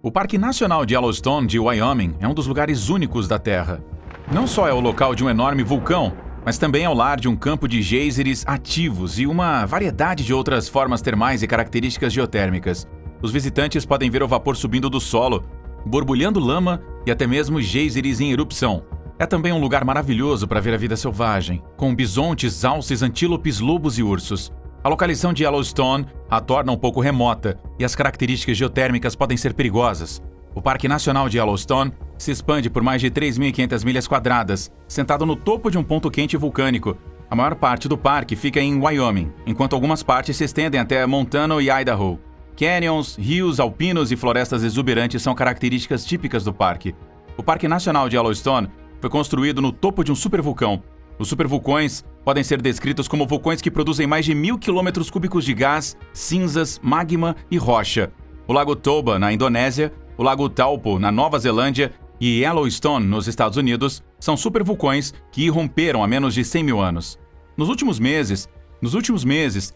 O Parque Nacional de Yellowstone de Wyoming é um dos lugares únicos da Terra. Não só é o local de um enorme vulcão, mas também é o lar de um campo de geysers ativos e uma variedade de outras formas termais e características geotérmicas. Os visitantes podem ver o vapor subindo do solo, borbulhando lama e até mesmo geysers em erupção. É também um lugar maravilhoso para ver a vida selvagem, com bisontes, alces, antílopes, lobos e ursos. A localização de Yellowstone a torna um pouco remota e as características geotérmicas podem ser perigosas. O Parque Nacional de Yellowstone se expande por mais de 3.500 milhas quadradas, sentado no topo de um ponto quente vulcânico. A maior parte do parque fica em Wyoming, enquanto algumas partes se estendem até Montana e Idaho. Canyons, rios alpinos e florestas exuberantes são características típicas do parque. O Parque Nacional de Yellowstone foi construído no topo de um supervulcão. Os supervulcões podem ser descritos como vulcões que produzem mais de 1.000 quilômetros cúbicos de gás, cinzas, magma e rocha. O Lago Toba, na Indonésia, o Lago Taupo, na Nova Zelândia, e Yellowstone, nos Estados Unidos, são supervulcões que irromperam há menos de 100 mil anos. Nos últimos meses,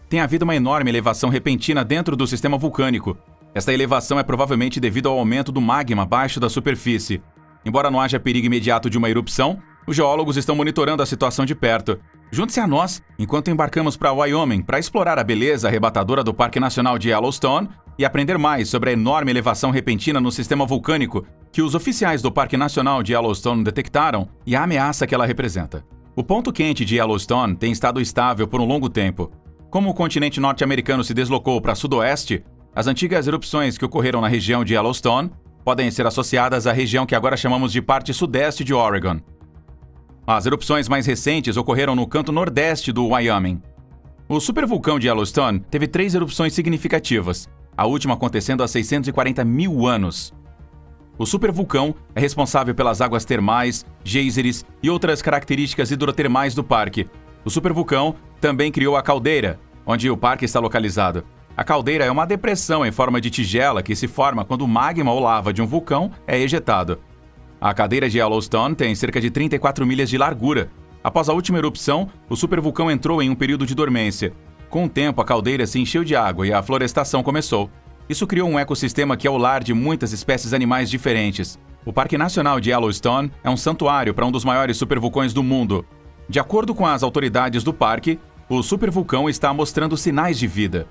tem havido uma enorme elevação repentina dentro do sistema vulcânico. Esta elevação é provavelmente devido ao aumento do magma abaixo da superfície. Embora não haja perigo imediato de uma erupção, os geólogos estão monitorando a situação de perto. Junte-se a nós enquanto embarcamos para Wyoming para explorar a beleza arrebatadora do Parque Nacional de Yellowstone e aprender mais sobre a enorme elevação repentina no sistema vulcânico que os oficiais do Parque Nacional de Yellowstone detectaram e a ameaça que ela representa. O ponto quente de Yellowstone tem estado estável por um longo tempo. Como o continente norte-americano se deslocou para sudoeste, as antigas erupções que ocorreram na região de Yellowstone podem ser associadas à região que agora chamamos de parte sudeste de Oregon. As erupções mais recentes ocorreram no canto nordeste do Wyoming. O supervulcão de Yellowstone teve 3 erupções significativas, a última acontecendo há 640 mil anos. O supervulcão é responsável pelas águas termais, geysers e outras características hidrotermais do parque. O supervulcão também criou a caldeira, onde o parque está localizado. A caldeira é uma depressão em forma de tigela que se forma quando o magma ou lava de um vulcão é ejetado. A caldeira de Yellowstone tem cerca de 34 milhas de largura. Após a última erupção, o supervulcão entrou em um período de dormência. Com o tempo, a caldeira se encheu de água e a florestação começou. Isso criou um ecossistema que é o lar de muitas espécies animais diferentes. O Parque Nacional de Yellowstone é um santuário para um dos maiores supervulcões do mundo. De acordo com as autoridades do parque, o supervulcão está mostrando sinais de vida.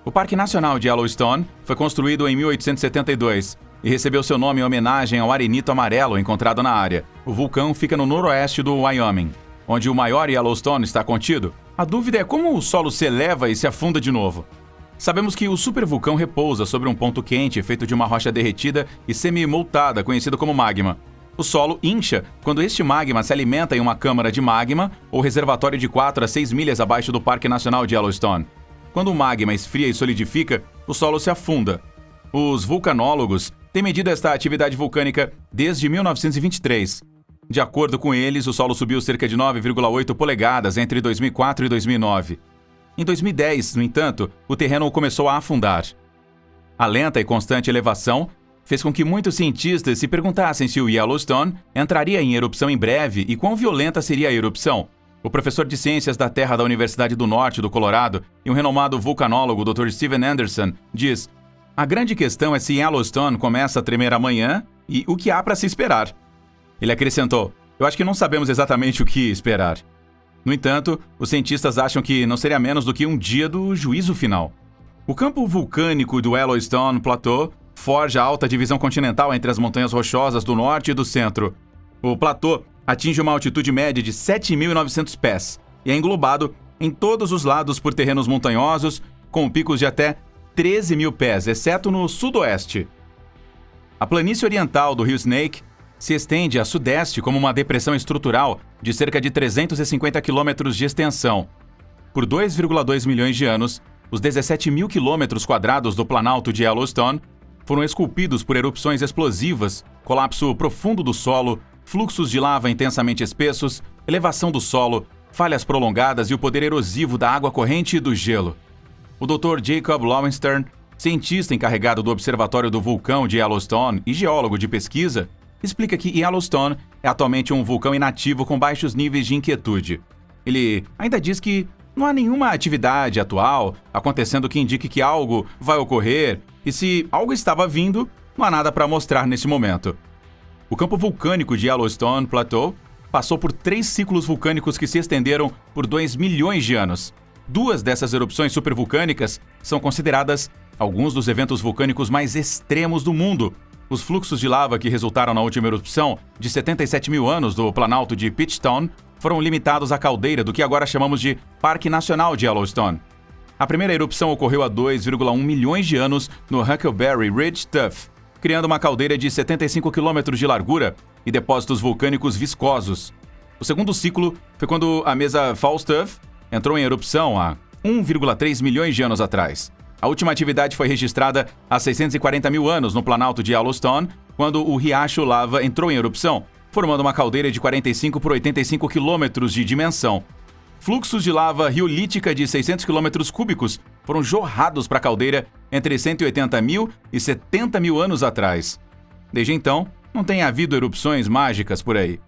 O Parque Nacional de Yellowstone foi construído em 1872 e recebeu seu nome em homenagem ao arenito amarelo encontrado na área. O vulcão fica no noroeste do Wyoming, onde o maior Yellowstone está contido. A dúvida é como o solo se eleva e se afunda de novo. Sabemos que o supervulcão repousa sobre um ponto quente feito de uma rocha derretida e semi-moltada, conhecido como magma. O solo incha quando este magma se alimenta em uma câmara de magma ou reservatório de 4 a 6 milhas abaixo do Parque Nacional de Yellowstone. Quando o magma esfria e solidifica, o solo se afunda. Os vulcanólogos têm medido esta atividade vulcânica desde 1923. De acordo com eles, o solo subiu cerca de 9,8 polegadas entre 2004 e 2009. Em 2010, no entanto, o terreno começou a afundar. A lenta e constante elevação fez com que muitos cientistas se perguntassem se o Yellowstone entraria em erupção em breve e quão violenta seria a erupção. O professor de Ciências da Terra da Universidade do Norte do Colorado e um renomado vulcanólogo, Dr. Steven Anderson, diz: "A grande questão é se Yellowstone começa a tremer amanhã e o que há para se esperar." Ele acrescentou: "Eu acho que não sabemos exatamente o que esperar." No entanto, os cientistas acham que não seria menos do que um dia do juízo final. O campo vulcânico do Yellowstone Plateau forja a alta divisão continental entre as montanhas rochosas do norte e do centro. O platô atinge uma altitude média de 7.900 pés e é englobado em todos os lados por terrenos montanhosos com picos de até 13 mil pés, exceto no sudoeste. A planície oriental do rio Snake se estende a sudeste como uma depressão estrutural de cerca de 350 quilômetros de extensão. Por 2,2 milhões de anos, os 17 mil quilômetros quadrados do Planalto de Yellowstone foram esculpidos por erupções explosivas, colapso profundo do solo, fluxos de lava intensamente espessos, elevação do solo, falhas prolongadas e o poder erosivo da água corrente e do gelo. O Dr. Jacob Lowenstern, cientista encarregado do Observatório do Vulcão de Yellowstone e geólogo de pesquisa, explica que Yellowstone é atualmente um vulcão inativo com baixos níveis de inquietude. Ele ainda diz que não há nenhuma atividade atual acontecendo que indique que algo vai ocorrer, e se algo estava vindo, não há nada para mostrar nesse momento. O campo vulcânico de Yellowstone Plateau passou por 3 ciclos vulcânicos que se estenderam por 2 milhões de anos. 2 dessas erupções supervulcânicas são consideradas alguns dos eventos vulcânicos mais extremos do mundo. Os fluxos de lava que resultaram na última erupção de 77 mil anos do Planalto de Pitchstone foram limitados à caldeira do que agora chamamos de Parque Nacional de Yellowstone. A primeira erupção ocorreu há 2,1 milhões de anos no Huckleberry Ridge Tuff, criando uma caldeira de 75 quilômetros de largura e depósitos vulcânicos viscosos. O segundo ciclo foi quando a mesa Falstaff entrou em erupção há 1,3 milhões de anos atrás. A última atividade foi registrada há 640 mil anos no Planalto de Yellowstone, quando o riacho Lava entrou em erupção, formando uma caldeira de 45 por 85 quilômetros de dimensão. Fluxos de lava riolítica de 600 quilômetros cúbicos foram jorrados para a caldeira entre 180 mil e 70 mil anos atrás. Desde então, não tem havido erupções mágicas por aí.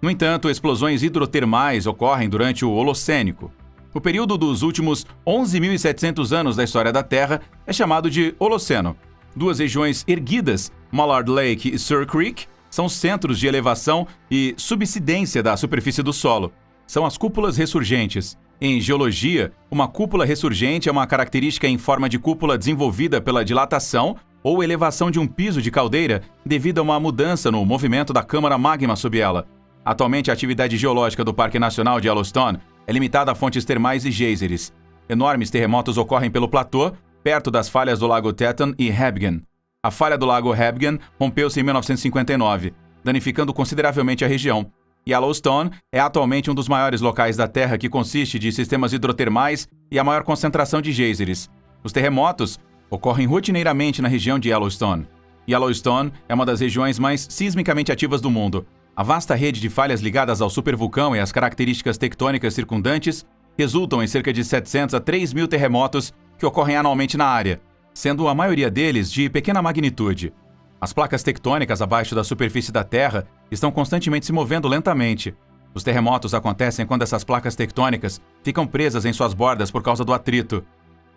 No entanto, explosões hidrotermais ocorrem durante o Holocênico. O período dos últimos 11.700 anos da história da Terra é chamado de Holoceno. 2 regiões erguidas, Mallard Lake e Sur Creek, são centros de elevação e subsidência da superfície do solo. São as cúpulas ressurgentes. Em geologia, uma cúpula ressurgente é uma característica em forma de cúpula desenvolvida pela dilatação ou elevação de um piso de caldeira devido a uma mudança no movimento da câmara magma sob ela. Atualmente, a atividade geológica do Parque Nacional de Yellowstone é limitada a fontes termais e geysers. Enormes terremotos ocorrem pelo platô, perto das falhas do Lago Teton e Hebgen. A falha do Lago Hebgen rompeu-se em 1959, danificando consideravelmente a região. Yellowstone é atualmente um dos maiores locais da Terra que consiste de sistemas hidrotermais e a maior concentração de geysers. Os terremotos ocorrem rotineiramente na região de Yellowstone. Yellowstone é uma das regiões mais sismicamente ativas do mundo. A vasta rede de falhas ligadas ao supervulcão e as características tectônicas circundantes resultam em cerca de 700 a 3 mil terremotos que ocorrem anualmente na área, sendo a maioria deles de pequena magnitude. As placas tectônicas abaixo da superfície da Terra estão constantemente se movendo lentamente. Os terremotos acontecem quando essas placas tectônicas ficam presas em suas bordas por causa do atrito.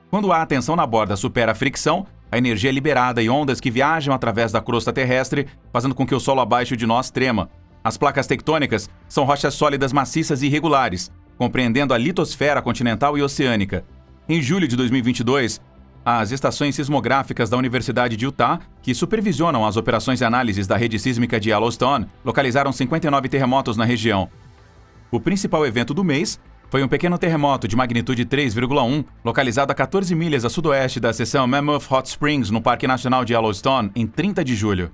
Quando a tensão na borda supera a fricção, a energia é liberada e ondas que viajam através da crosta terrestre, fazendo com que o solo abaixo de nós trema. As placas tectônicas são rochas sólidas maciças e irregulares, compreendendo a litosfera continental e oceânica. Em julho de 2022, as estações sismográficas da Universidade de Utah, que supervisionam as operações e análises da rede sísmica de Yellowstone, localizaram 59 terremotos na região. O principal evento do mês foi um pequeno terremoto de magnitude 3,1, localizado a 14 milhas a sudoeste da seção Mammoth Hot Springs, no Parque Nacional de Yellowstone, em 30 de julho.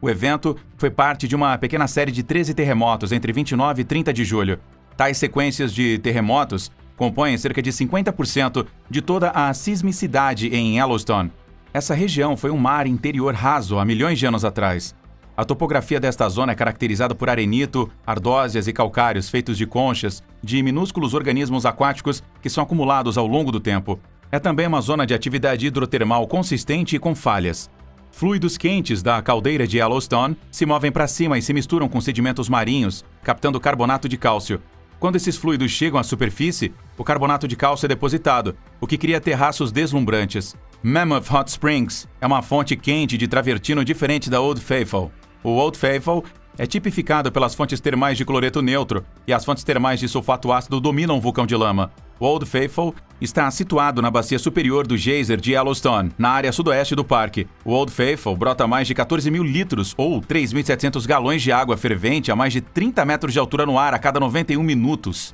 O evento foi parte de uma pequena série de 13 terremotos entre 29 e 30 de julho. Tais sequências de terremotos compõem cerca de 50% de toda a sismicidade em Yellowstone. Essa região foi um mar interior raso há milhões de anos atrás. A topografia desta zona é caracterizada por arenito, ardósias e calcários feitos de conchas, de minúsculos organismos aquáticos que são acumulados ao longo do tempo. É também uma zona de atividade hidrotermal consistente e com falhas. Fluidos quentes da caldeira de Yellowstone se movem para cima e se misturam com sedimentos marinhos, captando carbonato de cálcio. Quando esses fluidos chegam à superfície, o carbonato de cálcio é depositado, o que cria terraços deslumbrantes. Mammoth Hot Springs é uma fonte quente de travertino diferente da Old Faithful. O Old Faithful é tipificado pelas fontes termais de cloreto neutro e as fontes termais de sulfato ácido dominam o vulcão de lama. O Old Faithful está situado na bacia superior do geyser de Yellowstone, na área sudoeste do parque. O Old Faithful brota mais de 14 mil litros, ou 3.700 galões de água fervente a mais de 30 metros de altura no ar a cada 91 minutos.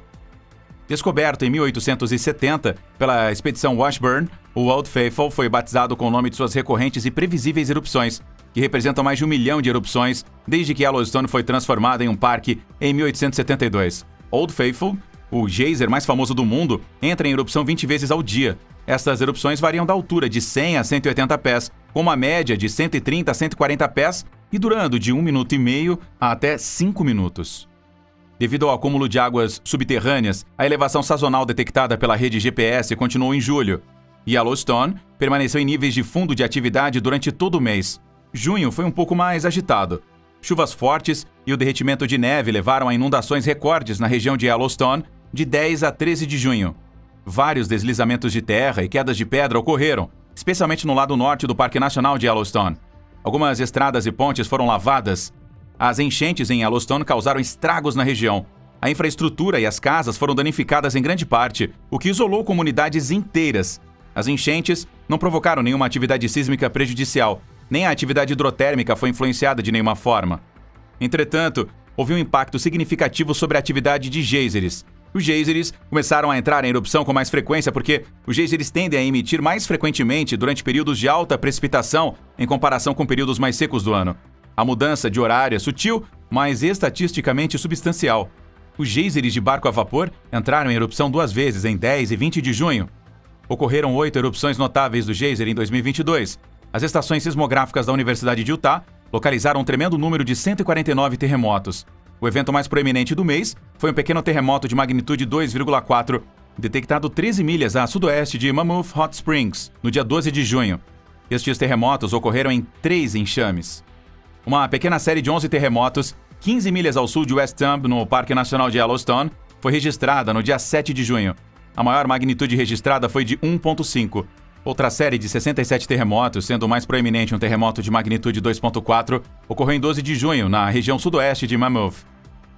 Descoberto em 1870 pela expedição Washburn, o Old Faithful foi batizado com o nome de suas recorrentes e previsíveis erupções, que representam mais de 1 milhão de erupções desde que Yellowstone foi transformada em um parque em 1872. Old Faithful, o geyser mais famoso do mundo, entra em erupção 20 vezes ao dia. Estas erupções variam da altura de 100 a 180 pés, com uma média de 130 a 140 pés e durando de 1 minuto e meio a até 5 minutos. Devido ao acúmulo de águas subterrâneas, a elevação sazonal detectada pela rede GPS continuou em julho. Yellowstone permaneceu em níveis de fundo de atividade durante todo o mês. Junho foi um pouco mais agitado. Chuvas fortes e o derretimento de neve levaram a inundações recordes na região de Yellowstone de 10 a 13 de junho. Vários deslizamentos de terra e quedas de pedra ocorreram, especialmente no lado norte do Parque Nacional de Yellowstone. Algumas estradas e pontes foram lavadas. As enchentes em Yellowstone causaram estragos na região. A infraestrutura e as casas foram danificadas em grande parte, o que isolou comunidades inteiras. As enchentes não provocaram nenhuma atividade sísmica prejudicial, nem a atividade hidrotérmica foi influenciada de nenhuma forma. Entretanto, houve um impacto significativo sobre a atividade de geysers. Os geysers começaram a entrar em erupção com mais frequência porque os geysers tendem a emitir mais frequentemente durante períodos de alta precipitação em comparação com períodos mais secos do ano. A mudança de horário é sutil, mas estatisticamente substancial. Os geysers de barco a vapor entraram em erupção 2 vezes, em 10 e 20 de junho. Ocorreram 8 erupções notáveis do geyser em 2022. As estações sismográficas da Universidade de Utah localizaram um tremendo número de 149 terremotos. O evento mais proeminente do mês foi um pequeno terremoto de magnitude 2,4, detectado 13 milhas a sudoeste de Mammoth Hot Springs, no dia 12 de junho. Estes terremotos ocorreram em 3 enxames. Uma pequena série de 11 terremotos, 15 milhas ao sul de West Thumb, no Parque Nacional de Yellowstone, foi registrada no dia 7 de junho. A maior magnitude registrada foi de 1,5. Outra série de 67 terremotos, sendo o mais proeminente um terremoto de magnitude 2,4, ocorreu em 12 de junho, na região sudoeste de Mammoth.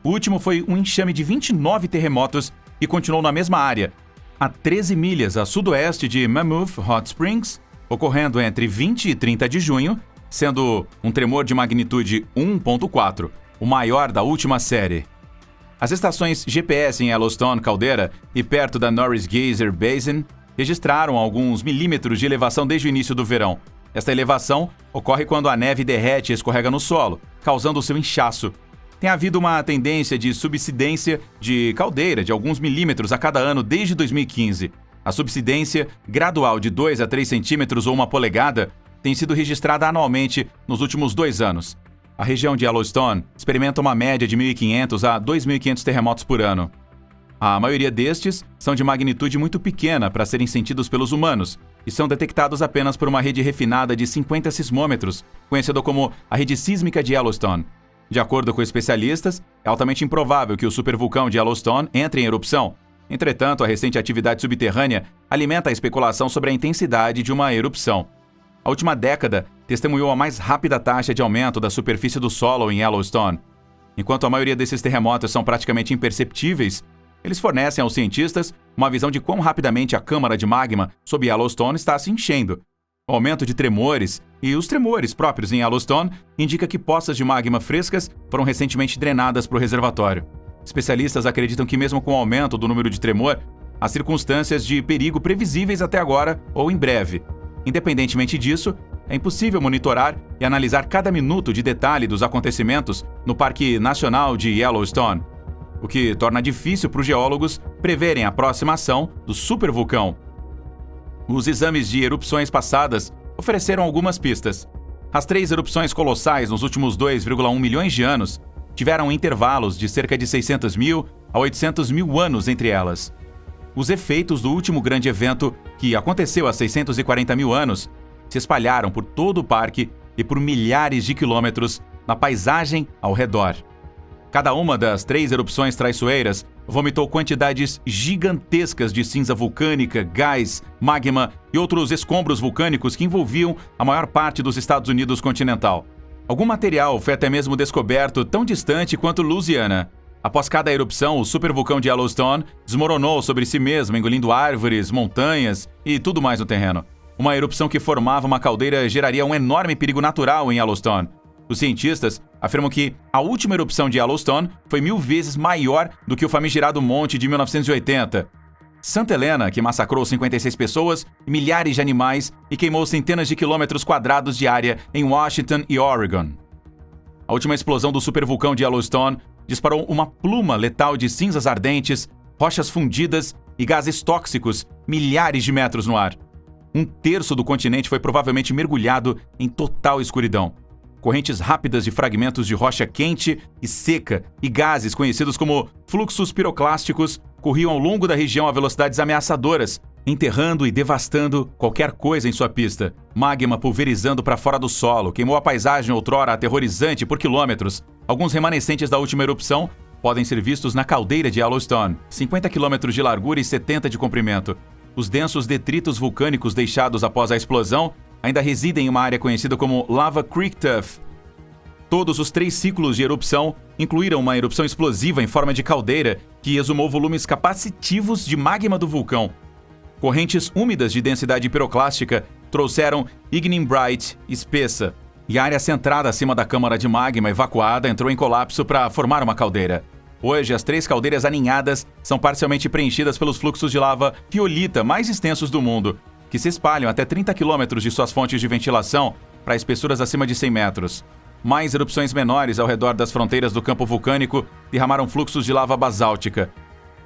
O último foi um enxame de 29 terremotos e continuou na mesma área, a 13 milhas a sudoeste de Mammoth Hot Springs, ocorrendo entre 20 e 30 de junho, sendo um tremor de magnitude 1,4, o maior da última série. As estações GPS em Yellowstone Caldeira e perto da Norris Geyser Basin registraram alguns milímetros de elevação desde o início do verão. Esta elevação ocorre quando a neve derrete e escorrega no solo, causando o seu inchaço. Tem havido uma tendência de subsidência de caldeira de alguns milímetros a cada ano desde 2015. A subsidência, gradual de 2 a 3 centímetros ou 1 polegada, tem sido registrada anualmente nos últimos 2 anos. A região de Yellowstone experimenta uma média de 1.500 a 2.500 terremotos por ano. A maioria destes são de magnitude muito pequena para serem sentidos pelos humanos e são detectados apenas por uma rede refinada de 50 sismômetros, conhecida como a rede sísmica de Yellowstone. De acordo com especialistas, é altamente improvável que o supervulcão de Yellowstone entre em erupção. Entretanto, a recente atividade subterrânea alimenta a especulação sobre a intensidade de uma erupção. A última década testemunhou a mais rápida taxa de aumento da superfície do solo em Yellowstone. Enquanto a maioria desses terremotos são praticamente imperceptíveis, eles fornecem aos cientistas uma visão de quão rapidamente a câmara de magma sob Yellowstone está se enchendo. O aumento de tremores e os tremores próprios em Yellowstone indica que poças de magma frescas foram recentemente drenadas para o reservatório. Especialistas acreditam que mesmo com o aumento do número de tremor, há circunstâncias de perigo previsíveis até agora ou em breve. Independentemente disso, é impossível monitorar e analisar cada minuto de detalhe dos acontecimentos no Parque Nacional de Yellowstone, o que torna difícil para os geólogos preverem a próxima ação do supervulcão. Os exames de erupções passadas ofereceram algumas pistas. As 3 erupções colossais nos últimos 2,1 milhões de anos tiveram intervalos de cerca de 600 mil a 800 mil anos entre elas. Os efeitos do último grande evento, que aconteceu há 640 mil anos, se espalharam por todo o parque e por milhares de quilômetros na paisagem ao redor. Cada uma das 3 erupções traiçoeiras vomitou quantidades gigantescas de cinza vulcânica, gás, magma e outros escombros vulcânicos que envolviam a maior parte dos Estados Unidos continental. Algum material foi até mesmo descoberto tão distante quanto Louisiana. Após cada erupção, o supervulcão de Yellowstone desmoronou sobre si mesmo, engolindo árvores, montanhas e tudo mais no terreno. Uma erupção que formava uma caldeira geraria um enorme perigo natural em Yellowstone. Os cientistas afirmam que a última erupção de Yellowstone foi 1000 vezes maior do que o famigerado monte de 1980. Santa Helena, que massacrou 56 pessoas e milhares de animais e queimou centenas de quilômetros quadrados de área em Washington e Oregon. A última explosão do supervulcão de Yellowstone disparou uma pluma letal de cinzas ardentes, rochas fundidas e gases tóxicos milhares de metros no ar. 1/3 do continente foi provavelmente mergulhado em total escuridão. Correntes rápidas de fragmentos de rocha quente e seca e gases conhecidos como fluxos piroclásticos corriam ao longo da região a velocidades ameaçadoras, enterrando e devastando qualquer coisa em sua pista. Magma pulverizando para fora do solo queimou a paisagem outrora aterrorizante por quilômetros. Alguns remanescentes da última erupção podem ser vistos na caldeira de Yellowstone, 50 quilômetros de largura e 70 de comprimento. Os densos detritos vulcânicos deixados após a explosão ainda residem em uma área conhecida como Lava Creek Tuff. Todos os 3 ciclos de erupção incluíram uma erupção explosiva em forma de caldeira que exumou volumes capacitivos de magma do vulcão. Correntes úmidas de densidade piroclástica trouxeram ignimbrite espessa, e a área centrada acima da câmara de magma evacuada entrou em colapso para formar uma caldeira. Hoje, as 3 caldeiras aninhadas são parcialmente preenchidas pelos fluxos de lava piolita mais extensos do mundo, que se espalham até 30 quilômetros de suas fontes de ventilação para espessuras acima de 100 metros. Mais erupções menores ao redor das fronteiras do campo vulcânico derramaram fluxos de lava basáltica.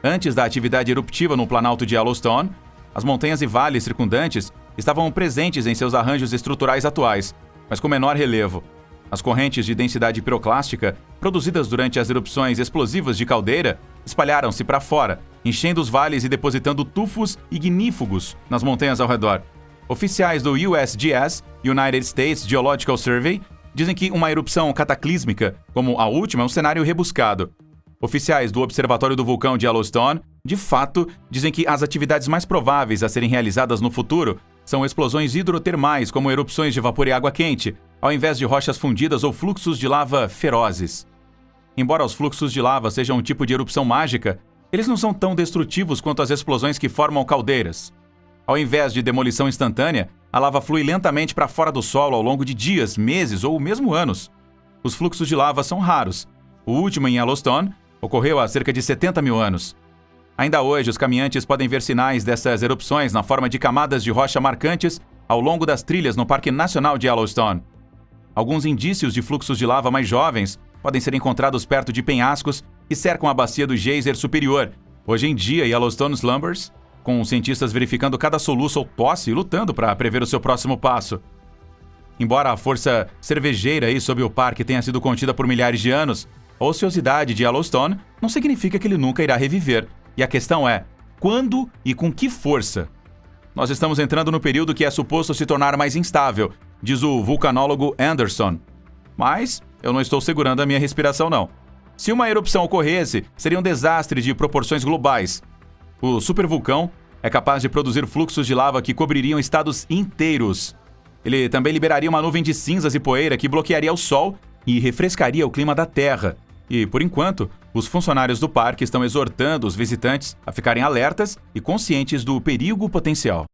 Antes da atividade eruptiva no planalto de Yellowstone, as montanhas e vales circundantes estavam presentes em seus arranjos estruturais atuais, mas com menor relevo. As correntes de densidade piroclástica, produzidas durante as erupções explosivas de caldeira, espalharam-se para fora, enchendo os vales e depositando tufos ignífugos nas montanhas ao redor. Oficiais do USGS, United States Geological Survey, dizem que uma erupção cataclísmica, como a última, é um cenário rebuscado. Oficiais do Observatório do Vulcão de Yellowstone, de fato, dizem que as atividades mais prováveis a serem realizadas no futuro são explosões hidrotermais, como erupções de vapor e água quente, ao invés de rochas fundidas ou fluxos de lava ferozes. Embora os fluxos de lava sejam um tipo de erupção mágica, eles não são tão destrutivos quanto as explosões que formam caldeiras. Ao invés de demolição instantânea, a lava flui lentamente para fora do solo ao longo de dias, meses ou mesmo anos. Os fluxos de lava são raros. O último em Yellowstone ocorreu há cerca de 70 mil anos. Ainda hoje, os caminhantes podem ver sinais dessas erupções na forma de camadas de rocha marcantes ao longo das trilhas no Parque Nacional de Yellowstone. Alguns indícios de fluxos de lava mais jovens podem ser encontrados perto de penhascos que cercam a bacia do geyser superior. Hoje em dia, Yellowstone slumbers, com cientistas verificando cada soluço ou tosse e lutando para prever o seu próximo passo. Embora a força cervejeira aí sob o parque tenha sido contida por milhares de anos, a ociosidade de Yellowstone não significa que ele nunca irá reviver. E a questão é, quando e com que força? Nós estamos entrando no período que é suposto se tornar mais instável, diz o vulcanólogo Anderson. Mas eu não estou segurando a minha respiração, não. Se uma erupção ocorresse, seria um desastre de proporções globais. O supervulcão é capaz de produzir fluxos de lava que cobririam estados inteiros. Ele também liberaria uma nuvem de cinzas e poeira que bloquearia o sol e refrescaria o clima da Terra. E, por enquanto, os funcionários do parque estão exortando os visitantes a ficarem alertas e conscientes do perigo potencial.